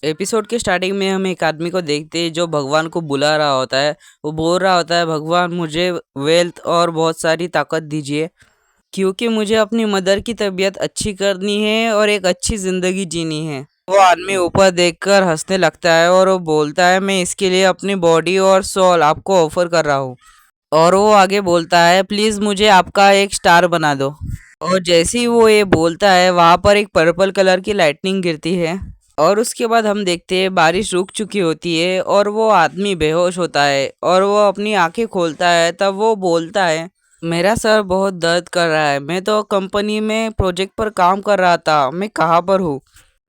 Episode के starting में हम एक आदमी को देखते हैं जो भगवान को बुला रहा होता है। वो बोल रहा होता है, भगवान मुझे वेल्थ और बहुत सारी ताकत दीजिए, क्योंकि मुझे अपनी मदर की तबीयत अच्छी करनी है और एक अच्छी ज़िंदगी जीनी है। वो आदमी ऊपर देखकर हंसने लगता है और वो बोलता है, मैं इसके लिए अपनी बॉडी और सोल आपको ऑफर कर रहा हूँ। और वो आगे बोलता है, प्लीज़ मुझे आपका एक स्टार बना दो। और जैसे ही वो ये बोलता है, वहाँ पर एक पर्पल कलर की लाइटनिंग गिरती है। और उसके बाद हम देखते हैं बारिश रुक चुकी होती है और वो आदमी बेहोश होता है और वो अपनी आंखें खोलता है। तब वो बोलता है, मेरा सर बहुत दर्द कर रहा है, मैं तो कंपनी में प्रोजेक्ट पर काम कर रहा था, मैं कहाँ पर हूँ?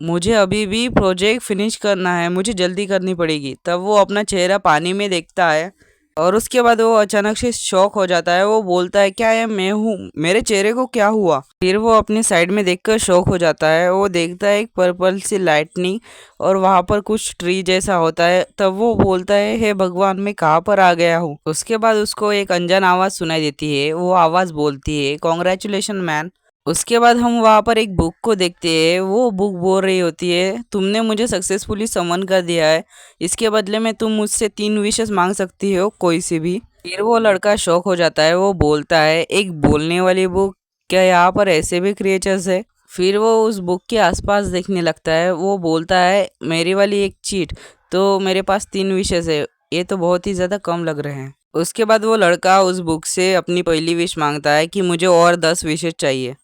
मुझे अभी भी प्रोजेक्ट फिनिश करना है, मुझे जल्दी करनी पड़ेगी। तब वो अपना चेहरा पानी में देखता है और उसके बाद वो अचानक से शॉक हो जाता है। वो बोलता है, क्या ये मैं हूँ? मेरे चेहरे को क्या हुआ? फिर वो अपनी साइड में देखकर शॉक हो जाता है। वो देखता है एक पर्पल सी लाइटनिंग और वहां पर कुछ ट्री जैसा होता है। तब वो बोलता है, हे भगवान, मैं कहाँ पर आ गया हूँ? उसके बाद उसको एक अनजान आवाज सुनाई देती है। वो आवाज बोलती है, कॉन्ग्रेचुलेशन मैन। उसके बाद हम वहाँ पर एक बुक को देखते हैं। वो बुक बोल रही होती है, तुमने मुझे सक्सेसफुली समन कर दिया है, इसके बदले में तुम मुझसे 3 विशेस मांग सकती हो, कोई सी भी। फिर वो लड़का शॉक हो जाता है। वो बोलता है, एक बोलने वाली बुक? क्या यहाँ पर ऐसे भी क्रिएचर्स है? फिर वो उस बुक के आसपास देखने लगता है। वो बोलता है, मेरी वाली एक चीट, तो मेरे पास 3 विशेस है, ये तो बहुत ही ज़्यादा कम लग रहे हैं। उसके बाद वो लड़का उस बुक से अपनी पहली विश मांगता है कि मुझे और 10 विशेस चाहिए।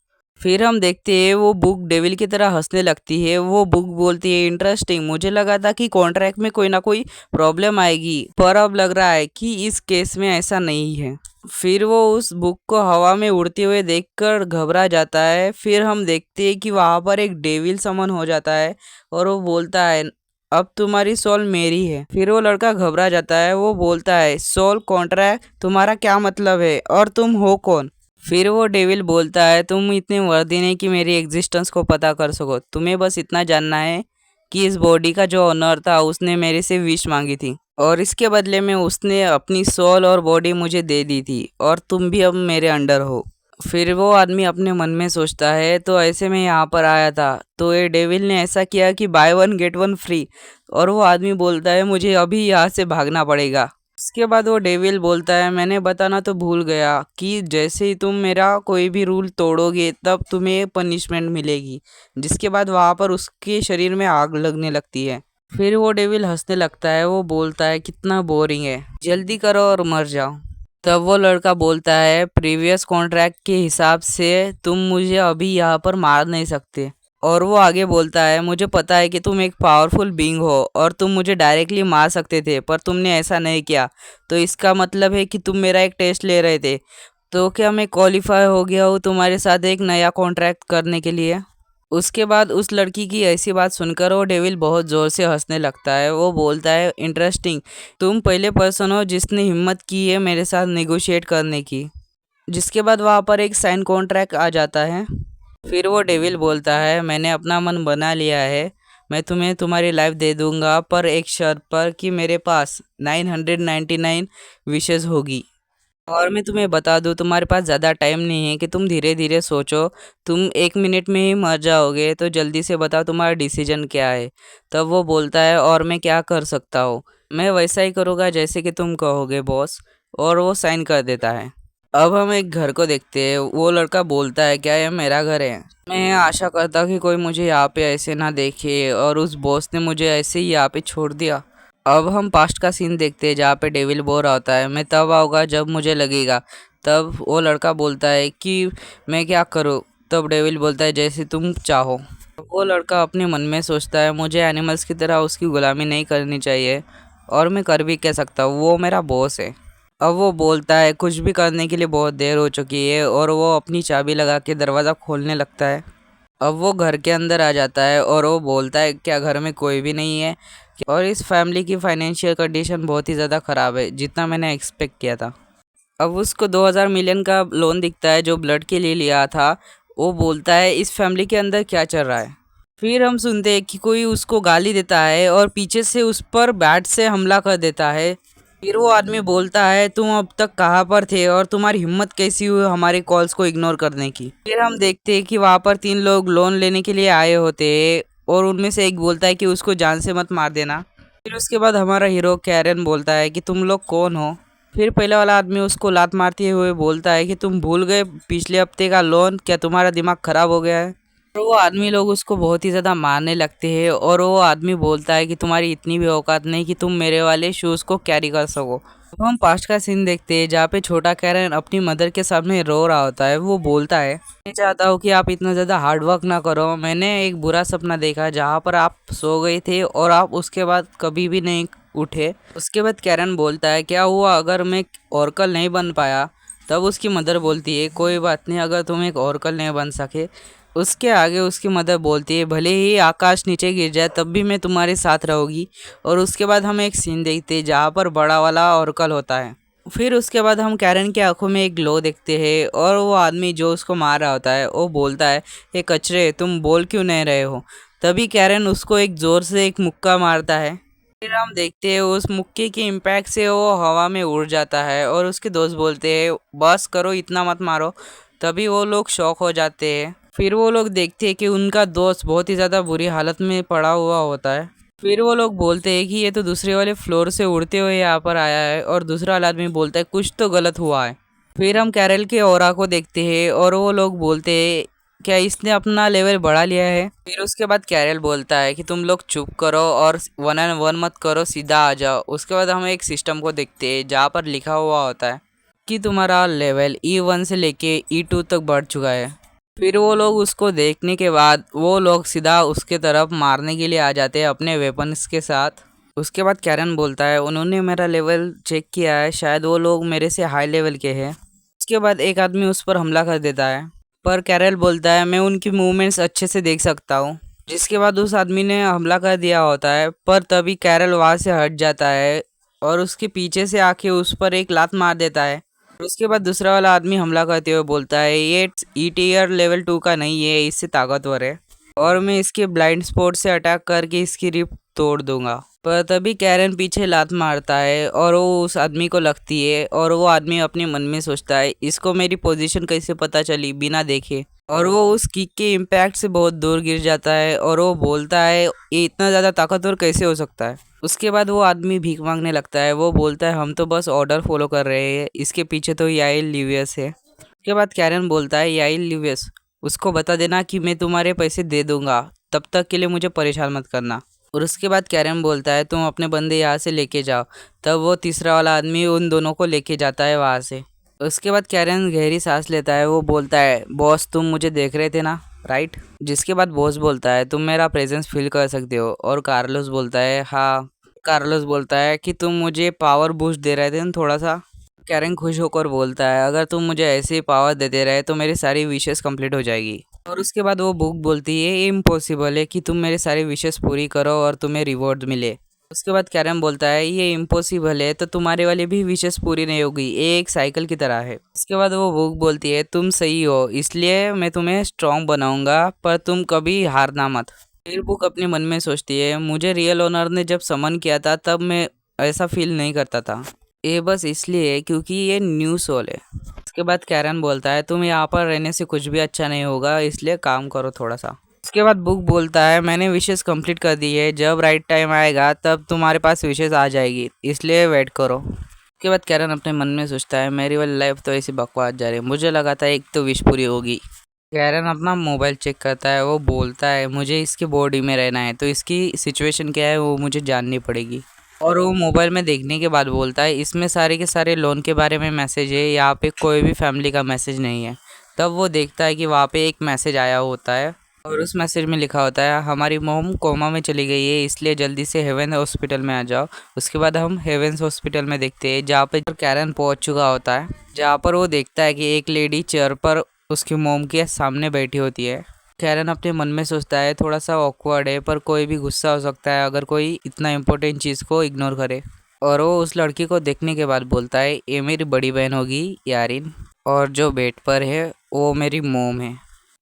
फिर हम देखते हैं वो बुक डेविल की तरह हंसने लगती है। वो बुक बोलती है, इंटरेस्टिंग, मुझे लगा था कि कॉन्ट्रैक्ट में कोई ना कोई प्रॉब्लम आएगी, पर अब लग रहा है कि इस केस में ऐसा नहीं है। फिर वो उस बुक को हवा में उड़ते हुए देखकर घबरा जाता है। फिर हम देखते हैं कि वहाँ पर एक डेविल समन हो जाता है और वो बोलता है, अब तुम्हारी सोल मेरी है। फिर वो लड़का घबरा जाता है। वो बोलता है, सोल कॉन्ट्रैक्ट, तुम्हारा क्या मतलब है और तुम हो कौन? फिर वो डेविल बोलता है, तुम इतने वर्दी नहीं कि मेरी एग्जिस्टेंस को पता कर सको, तुम्हें बस इतना जानना है कि इस बॉडी का जो ओनर था उसने मेरे से विश मांगी थी और इसके बदले में उसने अपनी सोल और बॉडी मुझे दे दी थी और तुम भी अब मेरे अंडर हो। फिर वो आदमी अपने मन में सोचता है, तो ऐसे में यहाँ पर आया था, तो ये डेविल ने ऐसा किया कि by one get one free. और वो आदमी बोलता है, मुझे अभी यहाँ से भागना पड़ेगा। उसके बाद वो डेविल बोलता है, मैंने बताना तो भूल गया कि जैसे ही तुम मेरा कोई भी रूल तोड़ोगे तब तुम्हें पनिशमेंट मिलेगी। जिसके बाद वहाँ पर उसके शरीर में आग लगने लगती है। फिर वो डेविल हंसने लगता है। वो बोलता है, कितना बोरिंग है, जल्दी करो और मर जाओ। तब वो लड़का बोलता है, प्रीवियस कॉन्ट्रैक्ट के हिसाब से तुम मुझे अभी यहाँ पर मार नहीं सकते। और वो आगे बोलता है, मुझे पता है कि तुम एक पावरफुल बीइंग हो और तुम मुझे डायरेक्टली मार सकते थे, पर तुमने ऐसा नहीं किया, तो इसका मतलब है कि तुम मेरा एक टेस्ट ले रहे थे। तो क्या मैं क्वालिफाई हो गया हूँ तुम्हारे साथ एक नया कॉन्ट्रैक्ट करने के लिए? उसके बाद उस लड़की की ऐसी बात सुनकर वो डेविल बहुत ज़ोर से हंसने लगता है। वो बोलता है, इंटरेस्टिंग, तुम पहले पर्सन हो जिसने हिम्मत की है मेरे साथ नेगोशिएट करने की। जिसके बाद वहाँ पर एक साइन कॉन्ट्रैक्ट आ जाता है। फिर वो डेविल बोलता है, मैंने अपना मन बना लिया है, मैं तुम्हें तुम्हारी लाइफ दे दूंगा, पर एक शर्त पर कि मेरे पास 999 विशेस होगी। और मैं तुम्हें बता दूँ, तुम्हारे पास ज़्यादा टाइम नहीं है कि तुम धीरे धीरे सोचो, तुम 1 मिनट में ही मर जाओगे, तो जल्दी से बताओ तुम्हारा डिसीजन क्या है। तब वो बोलता है, और मैं क्या कर सकता हूँ, मैं वैसा ही करूँगा जैसे कि तुम कहोगे बॉस। और वो साइन कर देता है। अब हम एक घर को देखते हैं। वो लड़का बोलता है, क्या यह मेरा घर है? मैं आशा करता कि कोई मुझे यहाँ पे ऐसे ना देखे और उस बॉस ने मुझे ऐसे ही यहाँ पे छोड़ दिया। अब हम पास्ट का सीन देखते हैं जहाँ पे डेविल बोल रहा होता है, मैं तब आऊँगा जब मुझे लगेगा। तब वो लड़का बोलता है कि मैं क्या करूँ? तब डेविल बोलता है, जैसे तुम चाहो। वो लड़का अपने मन में सोचता है, मुझे एनिमल्स की तरह उसकी गुलामी नहीं करनी चाहिए, और मैं कर भी कह सकता हूँ, वो मेरा बॉस है। अब वो बोलता है, कुछ भी करने के लिए बहुत देर हो चुकी है, और वो अपनी चाबी लगा के दरवाज़ा खोलने लगता है। अब वो घर के अंदर आ जाता है और वो बोलता है, क्या घर में कोई भी नहीं है? और इस फैमिली की फाइनेंशियल कंडीशन बहुत ही ज़्यादा ख़राब है, जितना मैंने एक्सपेक्ट किया था। अब उसको 2000 मिलियन का लोन दिखता है जो ब्लड के लिए लिया था। वो बोलता है, इस फैमिली के अंदर क्या चल रहा है? फिर हम सुनते हैं कि कोई उसको गाली देता है और पीछे से उस पर बैट से हमला कर देता है। फिर वो आदमी बोलता है, तुम अब तक कहाँ पर थे और तुम्हारी हिम्मत कैसी हुई हमारे कॉल्स को इग्नोर करने की? फिर हम देखते हैं कि वहाँ पर 3 लोग लोन लेने के लिए आए होते हैं। और उनमें से एक बोलता है कि उसको जान से मत मार देना। फिर उसके बाद हमारा हीरो कैरन बोलता है कि तुम लोग कौन हो। फिर पहले वाला आदमी उसको लात मारते हुए बोलता है कि तुम भूल गए पिछले हफ्ते का लोन, क्या तुम्हारा दिमाग खराब हो गया है। और वो आदमी लोग उसको बहुत ही ज़्यादा मारने लगते हैं और वो आदमी बोलता है कि तुम्हारी इतनी भी औकात नहीं कि तुम मेरे वाले शूज़ को कैरी कर सको। तो हम पास्ट का सीन देखते हैं जहाँ पे छोटा कैरन अपनी मदर के सामने रो रहा होता है। वो बोलता है, मैं चाहता हूँ कि आप इतना ज़्यादा हार्ड वर्क ना करो। मैंने एक बुरा सपना देखा जहाँ पर आप सो गए थे और आप उसके बाद कभी भी नहीं उठे। उसके बाद कैरन बोलता है, क्या हुआ अगर मैं ओरेकल नहीं बन पाया। तब उसकी मदर बोलती है, कोई बात नहीं, अगर तुम एक ओरेकल नहीं बन सके। उसके आगे उसकी मदर बोलती है, भले ही आकाश नीचे गिर जाए तब भी मैं तुम्हारे साथ रहूँगी। और उसके बाद हम एक सीन देखते हैं जहाँ पर बड़ा वाला ओरेकल होता है। फिर उसके बाद हम कैरन की आंखों में एक ग्लो देखते हैं और वो आदमी जो उसको मार रहा होता है वो बोलता है, ये कचरे तुम बोल क्यों नहीं रहे हो। तभी कैरन उसको एक ज़ोर से एक मुक्का मारता है। फिर हम देखते हैं उस मुक्के के इम्पैक्ट से वो हवा में उड़ जाता है और उसके दोस्त बोलते हैं, बस करो इतना मत मारो। तभी वो लोग शॉक हो जाते हैं। फिर वो लोग देखते हैं कि उनका दोस्त बहुत ही ज़्यादा बुरी हालत में पड़ा हुआ होता है। फिर वो लोग बोलते हैं कि ये तो दूसरे वाले फ्लोर से उड़ते हुए यहाँ पर आया है और दूसरा वाला आदमी बोलता है कुछ तो गलत हुआ है। फिर हम कैरल के ऑरा को देखते हैं और वो लोग बोलते हैं, क्या इसने अपना लेवल बढ़ा लिया है। फिर उसके बाद कैरल बोलता है कि तुम लोग चुप करो और 1-on-1 मत करो, सीधा आ जाओ। उसके बाद हम एक सिस्टम को देखते हैं जहाँ पर लिखा हुआ होता है कि तुम्हारा लेवल E1 से लेके E2 तक बढ़ चुका है। फिर वो लोग उसको देखने के बाद वो लोग सीधा उसके तरफ मारने के लिए आ जाते हैं अपने वेपन्स के साथ। उसके बाद कैरन बोलता है, उन्होंने मेरा लेवल चेक किया है, शायद वो लोग मेरे से हाई लेवल के हैं। उसके बाद एक आदमी उस पर हमला कर देता है, पर कैरल बोलता है, मैं उनकी मूवमेंट्स अच्छे से देख सकता हूँ। जिसके बाद उस आदमी ने हमला कर दिया होता है, पर तभी कैरल वहाँ से हट जाता है और उसके पीछे से आके उस पर एक लात मार देता है। उसके बाद दूसरा वाला आदमी हमला करते हुए बोलता है, ये ईटीआर लेवल 2 का नहीं है, इससे ताकतवर है और मैं इसके ब्लाइंड स्पॉट से अटैक करके इसकी रिप तोड़ दूंगा। पर तभी कैरन पीछे लात मारता है और वो उस आदमी को लगती है और वो आदमी अपने मन में सोचता है, इसको मेरी पोजीशन कैसे पता चली बिना देखे। और वो उस किक के इम्पैक्ट से बहुत दूर गिर जाता है और वो बोलता है, ये इतना ज़्यादा ताकतवर कैसे हो सकता है। उसके बाद वो आदमी भीख मांगने लगता है। वो बोलता है, हम तो बस ऑर्डर फॉलो कर रहे हैं, इसके पीछे तो याइल लिवियस है। उसके बाद कैरन बोलता है, याइल लिवियस, उसको बता देना कि मैं तुम्हारे पैसे दे दूंगा, तब तक के लिए मुझे परेशान मत करना। और उसके बाद कैरन बोलता है, तुम अपने बंदे यहाँ से लेके जाओ। तब वो तीसरा वाला आदमी उन दोनों को लेके जाता है वहाँ से। उसके बाद कैरन गहरी सांस लेता है। वो बोलता है, बॉस तुम मुझे देख रहे थे ना, राइट। जिसके बाद बॉस बोलता है, तुम मेरा प्रेजेंस फील कर सकते हो। और कार्लोस बोलता है, हाँ। कार्लोस बोलता है कि तुम मुझे पावर बूस्ट दे रहे थे ना थोड़ा सा। कैरन खुश होकर बोलता है, अगर तुम मुझे ऐसे ही पावर देते रहे तो मेरी सारी विशेस कंप्लीट हो जाएगी। और उसके बाद वो बुक बोलती है, ये इम्पॉसिबल है कि तुम मेरे सारी विशेस पूरी करो और तुम्हें रिवॉर्ड मिले। उसके बाद कैरन बोलता है, ये इम्पॉसिबल है तो तुम्हारे वाली भी विशेस पूरी नहीं होगी, ये एक साइकिल की तरह है। उसके बाद वो बुक बोलती है, तुम सही हो, इसलिए मैं तुम्हें स्ट्रॉन्ग बनाऊंगा, पर तुम कभी हारना मत। फिर बुक अपने मन में सोचती है, मुझे रियल ओनर ने जब समन किया था तब मैं ऐसा फील नहीं करता था, ये बस इसलिए क्योंकि ये न्यू सोल है। उसके बाद कैरन बोलता है, तुम यहाँ पर रहने से कुछ भी अच्छा नहीं होगा, इसलिए काम करो थोड़ा सा। उसके बाद बुक बोलता है, मैंने विशेस कंप्लीट कर दी है, जब राइट टाइम आएगा तब तुम्हारे पास विशेस आ जाएगी, इसलिए वेट करो। उसके बाद कैरन अपने मन में सोचता है, मेरी वाली लाइफ तो ऐसी बकवास जा रही है, मुझे लगा था एक तो विश पूरी होगी। कैरन अपना मोबाइल चेक करता है। वो बोलता है, मुझे इसके बॉडी में रहना है, तो इसकी सिचुएशन क्या है वो मुझे जाननी पड़ेगी। और वो मोबाइल में देखने के बाद बोलता है, इसमें सारे के सारे लोन के बारे में मैसेज है, यहाँ पे कोई भी फैमिली का मैसेज नहीं है। तब वो देखता है कि वहाँ पे एक मैसेज आया होता है और उस मैसेज में लिखा होता है, हमारी मोम कोमा में चली गई है, इसलिए जल्दी से हेवन हॉस्पिटल में आ जाओ। उसके बाद हम हेवेंस हॉस्पिटल में देखते हैं जहाँ पे कैरन पहुँच चुका होता है, जहाँ पर वो देखता है कि एक लेडी चेयर पर उसकी मोम के सामने बैठी होती है। कैरन अपने मन में सोचता है, थोड़ा सा ऑकवर्ड है, पर कोई भी गुस्सा हो सकता है अगर कोई इतना इम्पोर्टेंट चीज़ को इग्नोर करे। और वो उस लड़की को देखने के बाद बोलता है, ये मेरी बड़ी बहन होगी यारिन, और जो बेड पर है वो मेरी मोम है।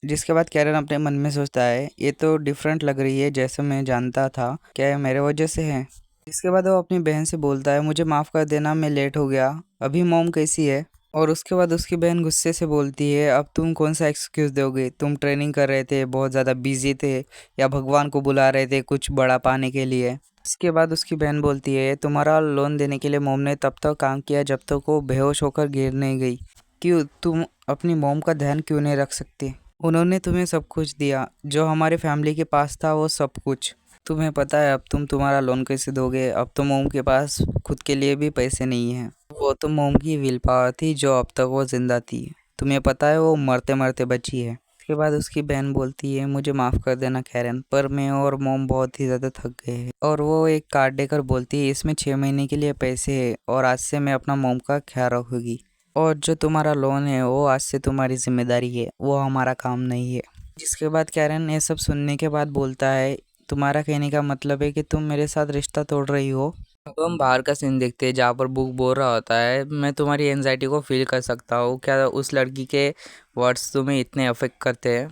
जिसके बाद कैरन अपने मन में सोचता है, ये तो डिफरेंट लग रही है जैसे मैं जानता था, क्या ये मेरे वजह से है। इसके बाद वो अपनी बहन से बोलता है, मुझे माफ़ कर देना, मैं लेट हो गया, अभी मोम कैसी है। और उसके बाद उसकी बहन गुस्से से बोलती है, अब तुम कौन सा एक्सक्यूज़ दोगे? तुम ट्रेनिंग कर रहे थे, बहुत ज़्यादा बिजी थे, या भगवान को बुला रहे थे कुछ बड़ा पाने के लिए? इसके बाद उसकी बहन बोलती है, तुम्हारा लोन देने के लिए मोम ने तब तक काम किया जब तक वो बेहोश होकर गिर नहीं गई। क्यों तुम अपनी मोम का ध्यान क्यों नहीं रख सकती? उन्होंने तुम्हें सब कुछ दिया, जो हमारी फैमिली के पास था वो सब कुछ। तुम्हें पता है अब तुम तुम्हारा लोन कैसे दोगे? अब तो मोम के पास खुद के लिए भी पैसे नहीं हैं। वो तो मोम की विल पावर थी जो अब तक वो जिंदा थी। तुम्हें पता है वो मरते मरते बची है। उसके बाद उसकी बहन बोलती है, मुझे माफ़ कर देना कैरन, पर मैं और मोम बहुत ही ज़्यादा थक गए हैं। और वो एक कार्ड देकर बोलती है, इसमें 6 महीने के लिए पैसे है और आज से मैं अपना मोम का ख्याल रखूँगी। और जो तुम्हारा लोन है वो आज से तुम्हारी जिम्मेदारी है, वो हमारा काम नहीं है। जिसके बाद कैरन ये सब सुनने के बाद बोलता है, तुम्हारा कहने का मतलब है कि तुम मेरे साथ रिश्ता तोड़ रही हो? अब हम बाहर का सीन देखते हैं जहाँ पर बुक बोल रहा होता है, मैं तुम्हारी एनजाइटी को फील कर सकता हूँ। क्या उस लड़की के वर्ड्स तुम्हें इतने अफेक्ट करते हैं?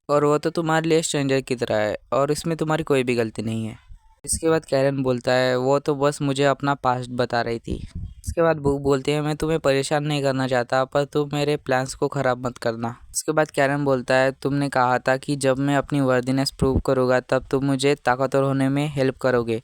और वो तो तुम्हारे लिए स्ट्रेंजर की तरह है और इसमें तुम्हारी कोई भी गलती नहीं है। इसके बाद कैरन बोलता है, वो तो बस मुझे अपना पास्ट बता रही थी। इसके बाद बुक बोलती है, मैं तुम्हें परेशान नहीं करना चाहता, पर तुम मेरे प्लान्स को ख़राब मत करना। इसके बाद कैरन बोलता है, तुमने कहा था कि जब मैं अपनी वर्दीनेस प्रूव करूँगा तब तुम मुझे ताकतवर होने में हेल्प करोगे,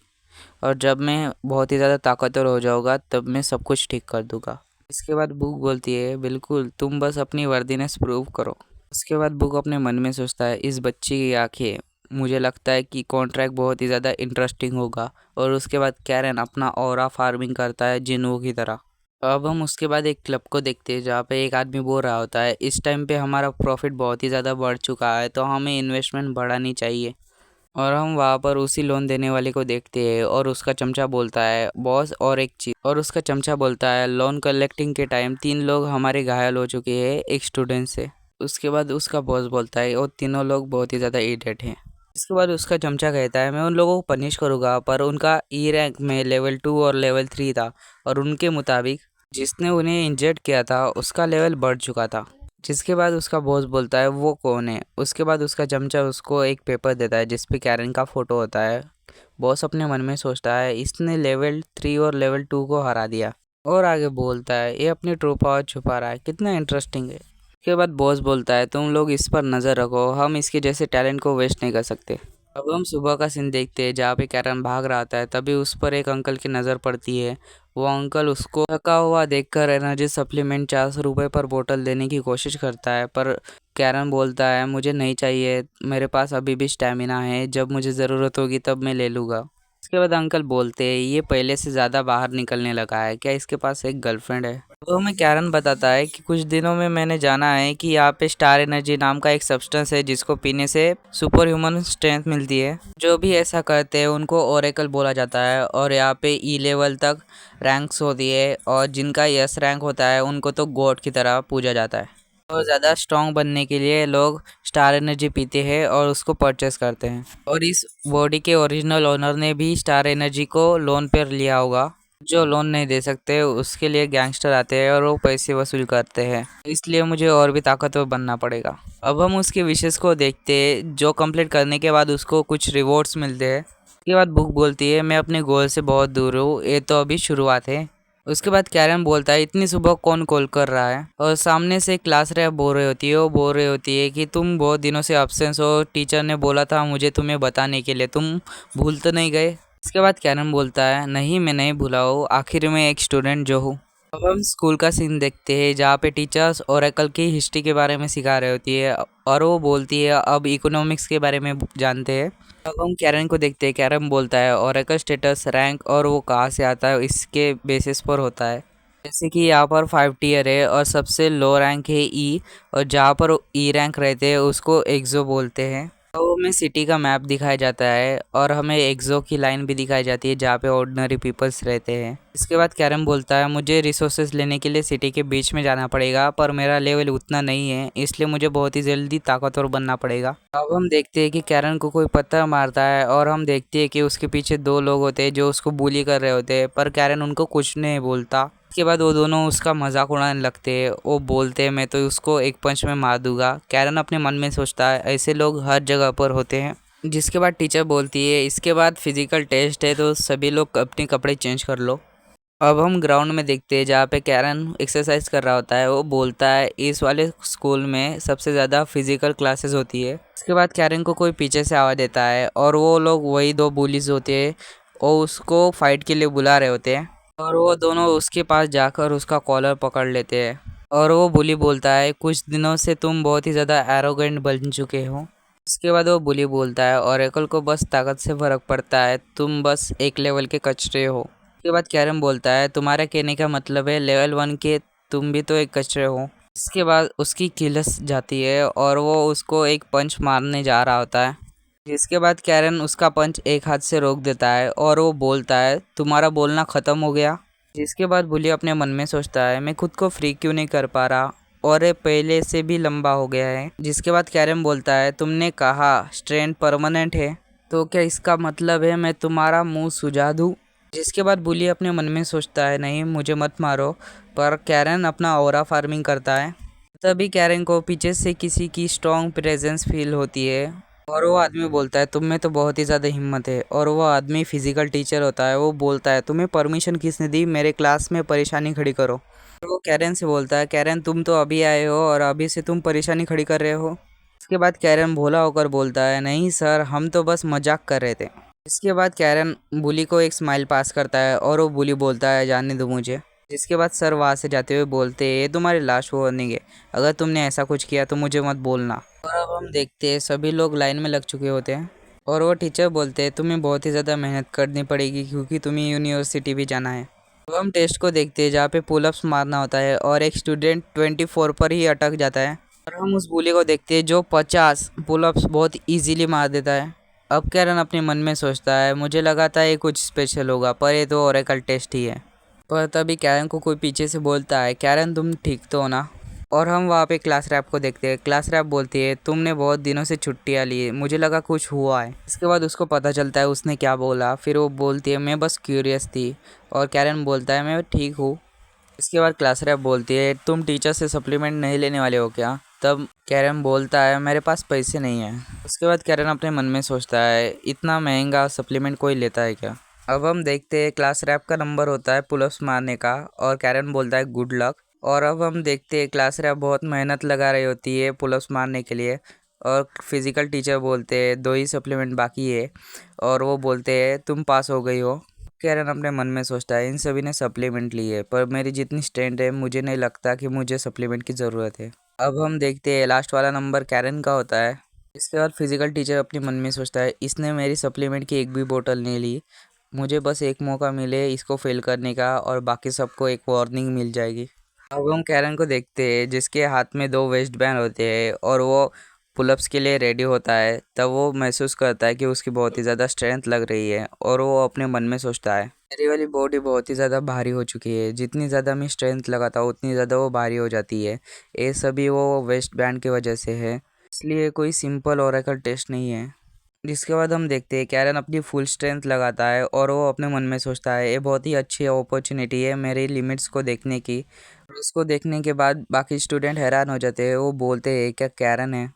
और जब मैं बहुत ही ज़्यादा ताकतवर हो जाऊँगा तब मैं सब कुछ ठीक कर दूँगा। इसके बाद बुक बोलती है, बिल्कुल, तुम बस अपनी वर्दीनेस प्रूव करो। उसके बाद बुक अपने मन में सोचता है, इस बच्ची की आंखें, मुझे लगता है कि कॉन्ट्रैक्ट बहुत ही ज़्यादा इंटरेस्टिंग होगा। और उसके बाद कैरन अपना ऑरा फार्मिंग करता है जिन्हों की तरह। अब हम उसके बाद एक क्लब को देखते हैं जहाँ पे एक आदमी बोल रहा होता है, इस टाइम पे हमारा प्रॉफिट बहुत ही ज़्यादा बढ़ चुका है तो हमें इन्वेस्टमेंट बढ़ानी चाहिए। और हम वहाँ पर उसी लोन देने वाले को देखते हैं और उसका चमचा बोलता है, बॉस और एक चीज़। और उसका चमचा बोलता है, लोन कलेक्टिंग के टाइम 3 लोग हमारे घायल हो चुके हैं एक स्टूडेंट से। उसके बाद उसका बॉस बोलता है, और तीनों लोग बहुत ही ज़्यादा इडियट हैं। इसके बाद उसका चमचा कहता है, मैं उन लोगों को पनिश करूँगा, पर उनका ई रैंक में लेवल 2 और लेवल 3 था, और उनके मुताबिक जिसने उन्हें इंजर्ड किया था उसका लेवल बढ़ चुका था। जिसके बाद उसका बॉस बोलता है, वो कौन है? उसके बाद उसका चमचा उसको एक पेपर देता है जिस पे कैरन का फ़ोटो होता है। बॉस अपने मन में सोचता है, इसने लेवल 3 और लेवल 2 को हरा दिया। और आगे बोलता है, ये अपनी ट्रू पावर छुपा रहा है, कितना इंटरेस्टिंग है। उसके बाद बॉस बोलता है, तुम लोग इस पर नज़र रखो, हम इसके जैसे टैलेंट को वेस्ट नहीं कर सकते। अब हम सुबह का सीन देखते हैं जहाँ पे कैरन भाग रहा था, तभी उस पर एक अंकल की नज़र पड़ती है। वो अंकल उसको थका हुआ देखकर एनर्जी सप्लीमेंट 400 रुपये पर बोतल देने की कोशिश करता है, पर कैरन बोलता है, मुझे नहीं चाहिए, मेरे पास अभी भी स्टैमिना है, जब मुझे ज़रूरत होगी तब मैं ले लूँगा। उसके बाद अंकल बोलते हैं, ये पहले से ज़्यादा बाहर निकलने लगा है, क्या इसके पास एक गर्लफ्रेंड है? तो हमें कैरन बताता है कि कुछ दिनों में मैंने जाना है कि यहाँ पे स्टार एनर्जी नाम का एक सब्सटेंस है जिसको पीने से सुपर ह्यूमन स्ट्रेंथ मिलती है। जो भी ऐसा करते हैं उनको ओरेकल बोला जाता है, और यहाँ पे ई लेवल तक रैंक्स होती है, और जिनका यस रैंक होता है उनको तो गॉड की तरह पूजा जाता है। और ज़्यादा स्ट्रॉन्ग बनने के लिए लोग स्टार एनर्जी पीते हैं और उसको परचेस करते हैं। और इस बॉडी के ओरिजिनल ओनर ने भी स्टार एनर्जी को लोन पर लिया होगा। जो लोन नहीं दे सकते उसके लिए गैंगस्टर आते हैं और वो पैसे वसूल करते हैं, इसलिए मुझे और भी ताकतवर बनना पड़ेगा। अब हम उसके विशेष को देखते हैं, जो कंप्लीट करने के बाद उसको कुछ रिवॉर्ड्स मिलते हैं। उसके बाद बुक बोलती है, मैं अपने गोल से बहुत दूर हूँ, ये तो अभी शुरुआत है। उसके बाद कैरन बोलता है, इतनी सुबह कौन कॉल कर रहा है? और सामने से क्लास रैप बोल रही होती है, वो बोल रही होती है कि तुम बहुत दिनों से अब्सेंस हो, टीचर ने बोला था मुझे तुम्हें बताने के लिए, तुम भूल तो नहीं गए? इसके बाद कैरन बोलता है, नहीं मैं नहीं भूला हूँ, आखिर में एक स्टूडेंट जो हूँ। अब हम स्कूल का सीन देखते हैं जहाँ पे टीचर्स ओरेकल की हिस्ट्री के बारे में सिखा रही होती है, और वो बोलती है अब इकोनॉमिक्स के बारे में जानते हैं। अब हम कैरन को देखते हैं, कैरन बोलता है ओरेकल स्टेटस रैंक और वो कहाँ से आता है इसके बेसिस पर होता है। जैसे कि यहाँ पर 5 टियर है और सबसे लो रैंक है ई, और जहाँ पर ई रैंक रहते हैं उसको एक्सो बोलते हैं। तो हमें सिटी का मैप दिखाया जाता है और हमें एक्सो की लाइन भी दिखाई जाती है जहाँ पे ऑर्डिनरी पीपल्स रहते हैं। इसके बाद कैरम बोलता है, मुझे रिसोर्सेज लेने के लिए सिटी के बीच में जाना पड़ेगा, पर मेरा लेवल उतना नहीं है, इसलिए मुझे बहुत ही जल्दी ताकतवर बनना पड़ेगा। अब हम देखते हैं कि कैरन को कोई पत्थर मारता है और हम देखते हैं कि उसके पीछे 2 लोग होते हैं जो उसको बुली कर रहे होते हैं, पर कैरन उनको कुछ नहीं बोलता। इसके बाद वो दोनों उसका मजाक उड़ाने लगते हैं, वो बोलते हैं मैं तो उसको एक पंच में मार दूंगा। कैरन अपने मन में सोचता है, ऐसे लोग हर जगह पर होते हैं। जिसके बाद टीचर बोलती है, इसके बाद फिजिकल टेस्ट है तो सभी लोग अपने कपड़े चेंज कर लो। अब हम ग्राउंड में देखते हैं जहाँ पे कैरन एक्सरसाइज कर रहा होता है। वो बोलता है इस वाले स्कूल में सबसे ज़्यादा फिजिकल क्लासेस होती है। इसके बाद कैरन को कोई पीछे से आवाज़ देता है और वो लोग वही दो बुलीज होते हैं और उसको फाइट के लिए बुला रहे होते हैं। और वो दोनों उसके पास जाकर उसका कॉलर पकड़ लेते हैं और वो बुली बोलता है कुछ दिनों से तुम बहुत ही ज़्यादा एरोगेंट बन चुके हो। उसके बाद वो बुली बोलता है ओरेकल को बस ताकत से फर्क पड़ता है, तुम बस एक लेवल के कचरे हो। उसके बाद कैरम बोलता है तुम्हारे कहने का मतलब है लेवल 1 के तुम भी तो एक कचरे हो। इसके बाद उसकी किलस जाती है और वो उसको एक पंच मारने जा रहा होता है। जिसके बाद कैरन उसका पंच एक हाथ से रोक देता है और वो बोलता है तुम्हारा बोलना ख़त्म हो गया। जिसके बाद बुली अपने मन में सोचता है मैं खुद को फ्री क्यों नहीं कर पा रहा और ये पहले से भी लंबा हो गया है। जिसके बाद कैरम बोलता है तुमने कहा स्ट्रेंथ परमानेंट है, तो क्या इसका मतलब है मैं तुम्हारा मुंह सुझा दूँ। जिसके बाद बुली अपने मन में सोचता है नहीं मुझे मत मारो, पर कैरन अपना ऑरा फार्मिंग करता है। तभी कैरन को पीछे से किसी की स्ट्रॉन्ग प्रेजेंस फील होती है और वो आदमी बोलता है तुम में तो बहुत ही ज़्यादा हिम्मत है। और वो आदमी फिजिकल टीचर होता है। वो बोलता है तुम्हें परमिशन किसने दी मेरे क्लास में परेशानी खड़ी करो। और वो कैरन से बोलता है कैरन तुम तो अभी आए हो और अभी से तुम परेशानी खड़ी कर रहे हो। इसके बाद कैरन भोला होकर बोलता है नहीं सर हम तो बस मजाक कर रहे थे। इसके बाद कैरन बुली को एक स्माइल पास करता है और वो बुली बोलता है जाने दो मुझे। जिसके बाद सर वहाँ से जाते हुए बोलते हैं ये तुम्हारी लास्ट वार्निंग है, अगर तुमने ऐसा कुछ किया तो मुझे मत बोलना। और अब हम देखते हैं सभी लोग लाइन में लग चुके होते हैं और वो टीचर बोलते हैं तुम्हें बहुत ही ज़्यादा मेहनत करनी पड़ेगी क्योंकि तुम्हें यूनिवर्सिटी भी जाना है। अब हम टेस्ट को देखते हैं जहाँ पे पुलअप्स मारना होता है और एक स्टूडेंट 24 पर ही अटक जाता है। और हम उस बुली को देखते हैं जो 50 पुलअप्स बहुत इजीली मार देता है। अब कैरन अपने मन में सोचता है मुझे लगा था ये कुछ स्पेशल होगा पर ये तो ओरेकल टेस्ट ही है। पर तभी कैरन को कोई पीछे से बोलता है कैरन तुम ठीक तो हो ना। और हम वहाँ पे क्लास रैप को देखते हैं। क्लास रैप बोलती है तुमने बहुत दिनों से छुट्टियाँ ली, मुझे लगा कुछ हुआ है। इसके बाद उसको पता चलता है उसने क्या बोला। फिर वो बोलती है मैं बस क्यूरियस थी और कैरन बोलता है मैं ठीक हूँ। इसके बाद क्लास रैप बोलती है तुम टीचर से सप्लीमेंट नहीं लेने वाले हो क्या। तब कैरन बोलता है मेरे पास पैसे नहीं है। उसके बाद कैरन अपने मन में सोचता है इतना महंगा सप्लीमेंट कोई लेता है क्या। अब हम देखते हैं क्लास रैप का नंबर होता है पुलअप्स मारने का और कैरन बोलता है गुड लक। और अब हम देखते हैं क्लास रैप बहुत मेहनत लगा रही होती है पुलअप्स मारने के लिए और फिजिकल टीचर बोलते हैं 2 ही सप्लीमेंट बाकी है और वो बोलते हैं तुम पास हो गई हो। कैरन अपने मन में सोचता है इन सभी ने सप्लीमेंट ली है पर मेरी जितनी स्ट्रेंथ है मुझे नहीं लगता कि मुझे सप्लीमेंट की ज़रूरत है। अब हम देखते हैं लास्ट वाला नंबर कैरन का होता है। इसके बाद फिजिकल टीचर अपने मन में सोचता है इसने मेरी सप्लीमेंट की एक भी बोतल नहीं ली, मुझे बस एक मौका मिले इसको फेल करने का और बाकी सबको एक वार्निंग मिल जाएगी। अब हम कैरन को देखते हैं जिसके हाथ में 2 वेस्ट बैंड होते हैं और वो पुलअप्स के लिए रेडी होता है। तब वो महसूस करता है कि उसकी बहुत ही ज़्यादा स्ट्रेंथ लग रही है और वो अपने मन में सोचता है मेरी वाली बॉडी बहुत ही ज़्यादा भारी हो चुकी है, जितनी ज़्यादा मैं स्ट्रेंथ लगाता हूँ उतनी ज़्यादा वो भारी हो जाती है। ये सभी वो वेस्ट बैंड की वजह से है, इसलिए कोई सिंपल ओरेकल टेस्ट नहीं है। जिसके बाद हम देखते हैं कैरन अपनी फुल स्ट्रेंथ लगाता है और वो अपने मन में सोचता है ये बहुत ही अच्छी अपॉर्चुनिटी है मेरी लिमिट्स को देखने की। और उसको देखने के बाद बाकी स्टूडेंट हैरान हो जाते हैं। वो बोलते हैं क्या कैरन है।